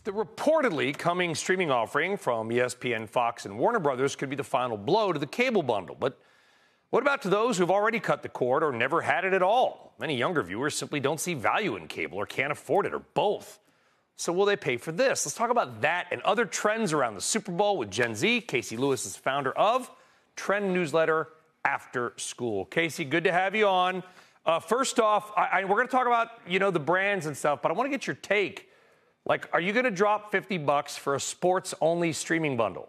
The reportedly coming streaming offering from ESPN, Fox, and Warner Brothers could be the final blow to the cable bundle. But what about to those who've already cut the cord or never had it at all? Many younger viewers simply don't see value in cable or can't afford it or both. So will they pay for this? Let's talk about that and other trends around the Super Bowl with Gen Z. Casey Lewis is founder of Trend Newsletter After School. Casey, good to have you on. First off, we're going to talk about, the brands and stuff, but I want to get your take. Like, are you going to drop $50 for a sports-only streaming bundle?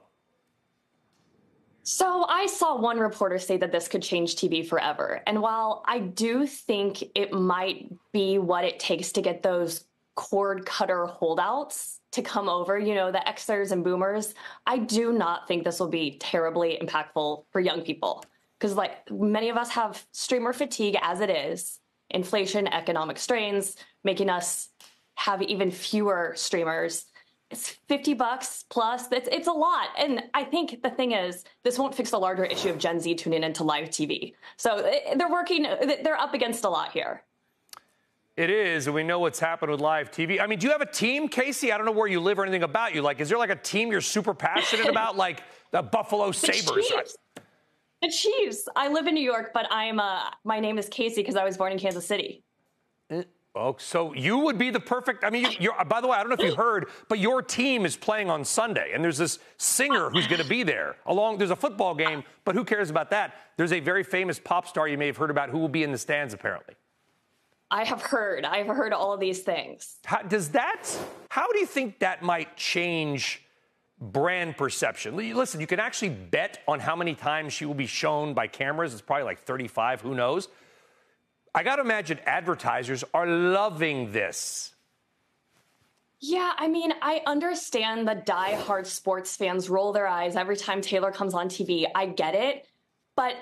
So I saw one reporter say that this could change TV forever. And while I do think it might be what it takes to get those cord cutter holdouts to come over, the Xers and boomers, I do not think this will be terribly impactful for young people. Because many of us have streamer fatigue as it is, inflation, economic strains, making us have even fewer streamers. It's $50 plus. It's a lot. And I think the thing is, this won't fix the larger issue of Gen Z tuning into live TV. So they're up against a lot here. It is, and we know what's happened with live TV. I mean, do you have a team, Casey? I don't know where you live or anything about you. Is there a team you're super passionate about, like the Buffalo Sabres? The Chiefs. I live in New York, but my name is Casey because I was born in Kansas City. Oh, so you would be the perfect. I mean, by the way, I don't know if you heard, but your team is playing on Sunday, and there's this singer who's going to be there. There's a football game, but who cares about that? There's a very famous pop star you may have heard about who will be in the stands, apparently. I've heard all of these things. How do you think that might change brand perception? Listen, you can actually bet on how many times she will be shown by cameras. It's probably like 35, who knows? I got to imagine advertisers are loving this. Yeah, I mean, I understand the diehard sports fans roll their eyes every time Taylor comes on TV. I get it. But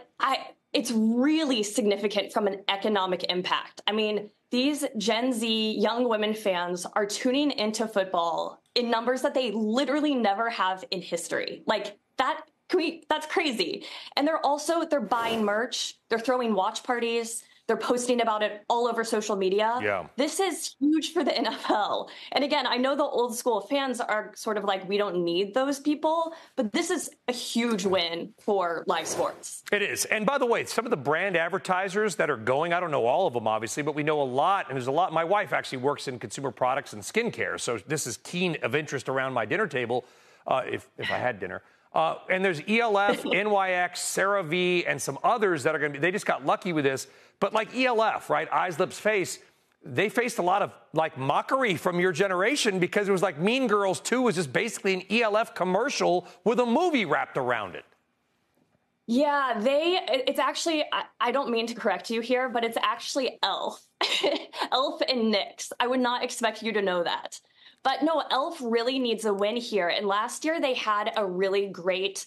it's really significant from an economic impact. I mean, these Gen Z young women fans are tuning into football in numbers that they literally never have in history. That's crazy. And they're buying merch. They're throwing watch parties. They're posting about it all over social media. Yeah. This is huge for the NFL. And again, I know the old school fans are sort of like, we don't need those people, but this is a huge win for live sports. It is. And by the way, some of the brand advertisers that are going, I don't know all of them, obviously, but we know a lot. And there's a lot. My wife actually works in consumer products and skincare. So this is keen of interest around my dinner table, if I had dinner. And there's ELF, NYX, CeraVe, and some others that are going to be, they just got lucky with this. But like ELF, right, Eyes, Lips, Face, they faced a lot of mockery from your generation because it was like Mean Girls 2 was just basically an ELF commercial with a movie wrapped around it. Yeah, it's actually, I don't mean to correct you here, but it's actually ELF. ELF and NYX. I would not expect you to know that. But no, ELF really needs a win here. And last year they had a great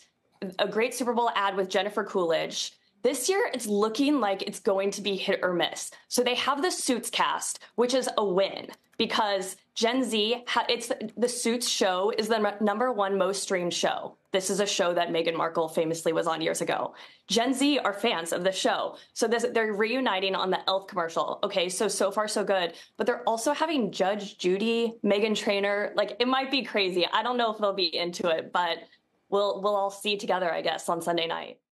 Super Bowl ad with Jennifer Coolidge. This year, it's looking like it's going to be hit or miss. So they have the Suits cast, which is a win because Gen Z, the Suits show is the #1 most streamed show. This is a show that Meghan Markle famously was on years ago. Gen Z are fans of the show. So they're reuniting on the ELF commercial. Okay, so far so good. But they're also having Judge Judy, Meghan Trainor. It might be crazy. I don't know if they'll be into it, but we'll all see together, I guess, on Sunday night.